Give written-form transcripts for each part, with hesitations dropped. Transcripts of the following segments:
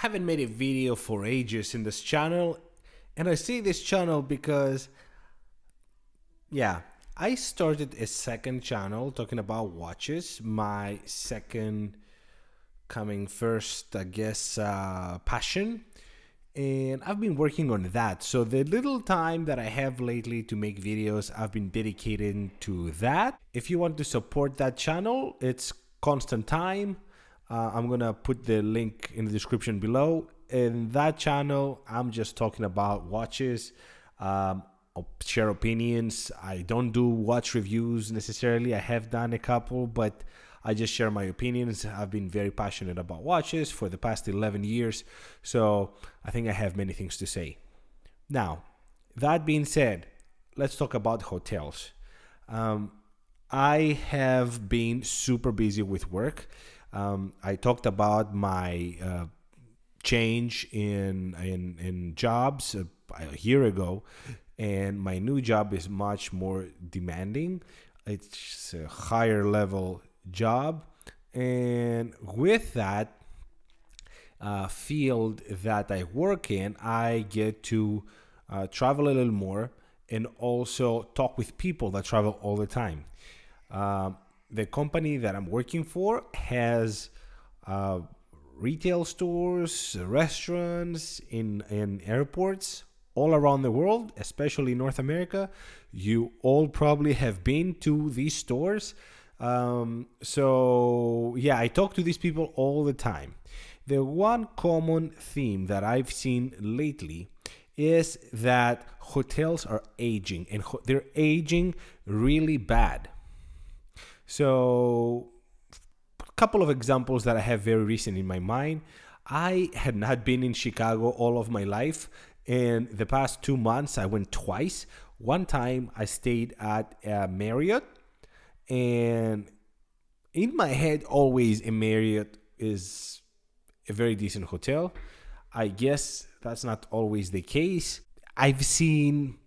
haven't made a video for ages in this channel, and I say this channel because, yeah, I started a second channel talking about watches. My second coming first, I guess, passion. And I've been working on that. So the little time that I have lately to make videos, I've been dedicating to that. If you want to support that channel, it's constant time. I'm gonna put the link in the description below. In that channel, I'm just talking about watches, share opinions. I don't do watch reviews necessarily. I have done a couple, but I just share my opinions. I've been very passionate about watches for the past 11 years, so I think I have many things to say. Now, that being said, let's talk about hotels. I have been super busy with work. I talked about my change in jobs a year ago, and my new job is much more demanding. It's a higher level job, and with that field that I work in, I get to travel a little more and also talk with people that travel all the time. The company that I'm working for has retail stores, restaurants in airports all around the world, especially North America. You all probably have been to these stores. So yeah, I talk to these people all the time. The one common theme that I've seen lately is that hotels are aging, and they're aging really bad. So a couple of examples that I have very recent in my mind. I had not been in Chicago all of my life. In the past 2 months, I went twice. One time I stayed at Marriott, and in my head, always a Marriott is a very decent hotel. I guess that's not always the case. I've seen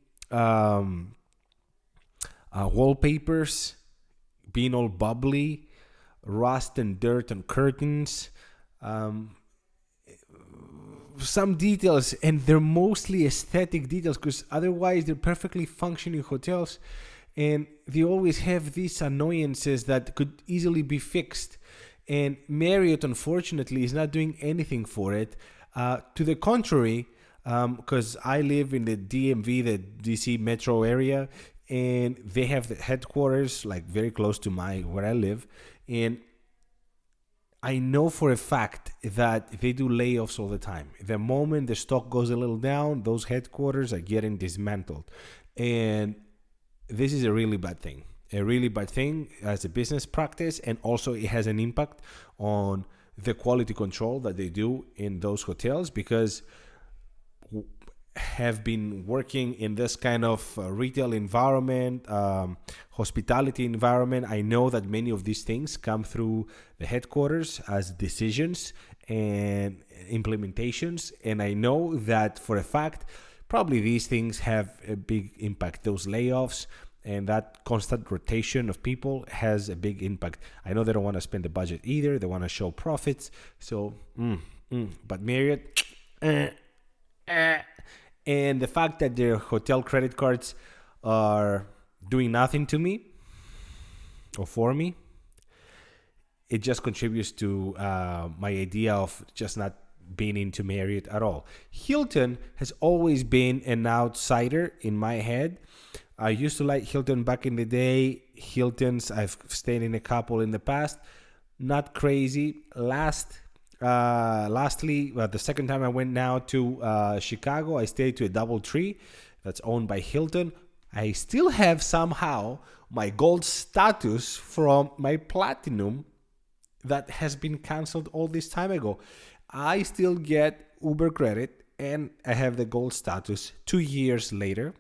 wallpapers being all bubbly, rust and dirt on curtains. Some details, and they're mostly aesthetic details, because otherwise they're perfectly functioning hotels, and they always have these annoyances that could easily be fixed. And Marriott, unfortunately, is not doing anything for it. To the contrary, because I live in the DMV, the DC metro area, and they have the headquarters like very close to where I live, and I know for a fact that they do layoffs all the time. The moment the stock goes a little down, those headquarters are getting dismantled. And this is a really bad thing. A really bad thing as a business practice, and also it has an impact on the quality control that they do in those hotels, because have been working in this kind of retail environment, hospitality environment. I know that many of these things come through the headquarters as decisions and implementations. And I know that for a fact, probably these things have a big impact. Those layoffs and that constant rotation of people has a big impact. I know they don't want to spend the budget either. They want to show profits. So, but Marriott, and the fact that their hotel credit cards are doing nothing to me or for me, it just contributes to my idea of just not being into Marriott at all. Hilton has always been an outsider in my head. I used to like Hilton back in the day. Hiltons, I've stayed in a couple in the past. Not crazy. Lastly, the second time I went now to Chicago, I stayed to a DoubleTree that's owned by Hilton. I still have somehow my gold status from my platinum that has been canceled all this time ago. I still get Uber credit, and I have the gold status 2 years later,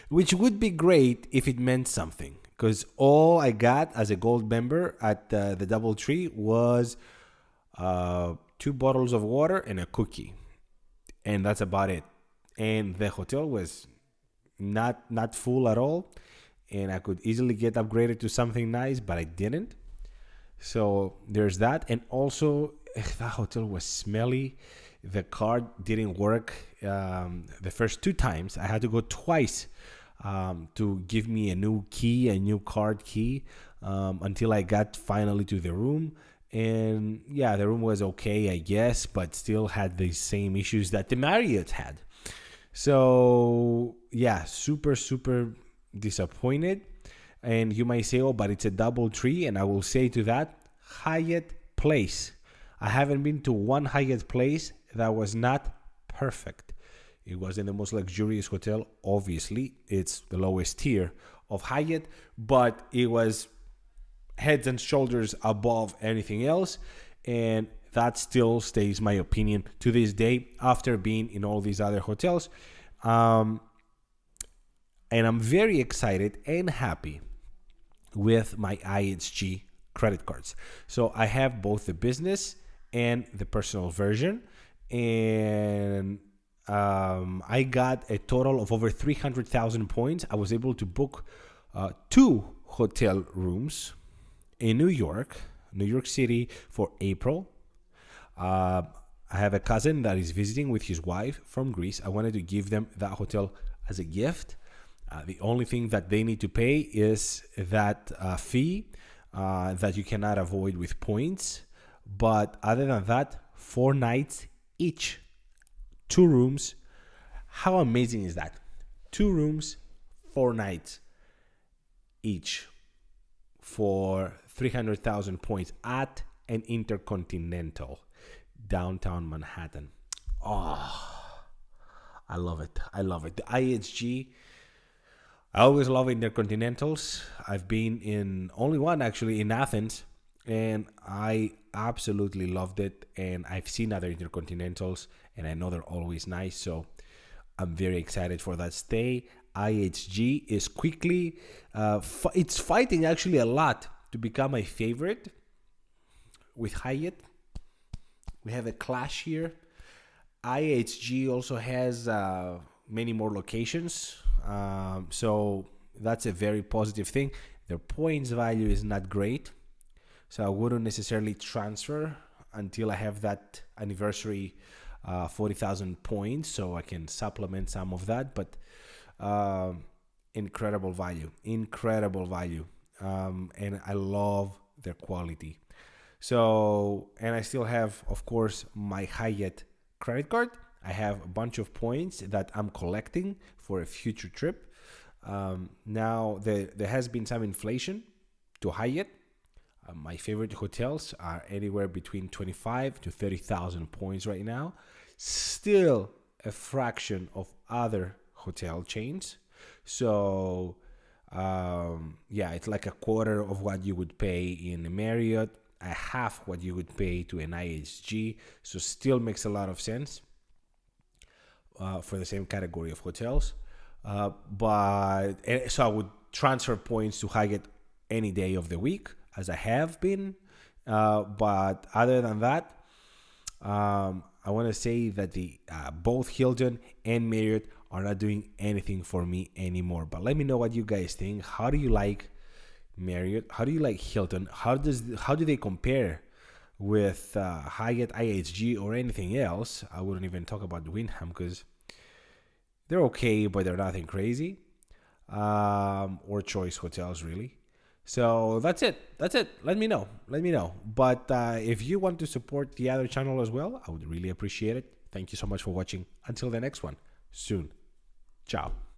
which would be great if it meant something, because all I got as a gold member at the DoubleTree was 2 bottles of water and a cookie, and that's about it. And the hotel was not full at all, and I could easily get upgraded to something nice, but I didn't. So there's that. And also that hotel was smelly. The card didn't work the first two times. I had to go twice to give me a new key, a new card key, until I got finally to the room. And yeah, the room was okay, I guess, but still had the same issues that the Marriott had. So yeah, super, super disappointed. And you might say, oh, but it's a double tree. And I will say to that, Hyatt place. I haven't been to one Hyatt place that was not perfect. It wasn't the most luxurious hotel. Obviously, it's the lowest tier of Hyatt, but it was heads and shoulders above anything else. And that still stays my opinion to this day after being in all these other hotels. And I'm very excited and happy with my IHG credit cards. So I have both the business and the personal version. And I got a total of over 300,000 points. I was able to book 2 hotel rooms in New York City for April. I have a cousin that is visiting with his wife from Greece. I wanted to give them that hotel as a gift. The only thing that they need to pay is that fee that you cannot avoid with points. But other than that, 4 nights each, 2 rooms. How amazing is that? 2 rooms, 4 nights each for 300,000 points at an Intercontinental, downtown Manhattan. Oh, I love it. I love it. The IHG, I always love Intercontinentals. I've been in only one actually in Athens, and I absolutely loved it. And I've seen other Intercontinentals, and I know they're always nice. So I'm very excited for that stay. IHG is quickly, it's fighting actually a lot to become my favorite with Hyatt. We have a clash here. IHG also has many more locations. So that's a very positive thing. Their points value is not great. So I wouldn't necessarily transfer until I have that anniversary 40,000 points, so I can supplement some of that. But incredible value. And I love their quality. So, and I still have, of course, my Hyatt credit card. I have a bunch of points that I'm collecting for a future trip. Now, there has been some inflation to Hyatt. My favorite hotels are anywhere between 25 to 30,000 points right now. Still a fraction of other hotel chains. So, yeah, it's like a quarter of what you would pay in a Marriott, a half what you would pay to an IHG. So still makes a lot of sense for the same category of hotels. So I would transfer points to Hyatt any day of the week, as I have been. But other than that, I want to say that the both Hilton and Marriott are not doing anything for me anymore. But let me know what you guys think. How do you like Marriott? How do you like Hilton? How do they compare with Hyatt, IHG, or anything else? I wouldn't even talk about Wyndham because they're okay, but they're nothing crazy. Or Choice Hotels, really. So that's it. Let me know. But if you want to support the other channel as well, I would really appreciate it. Thank you so much for watching. Until the next one, soon. Ciao.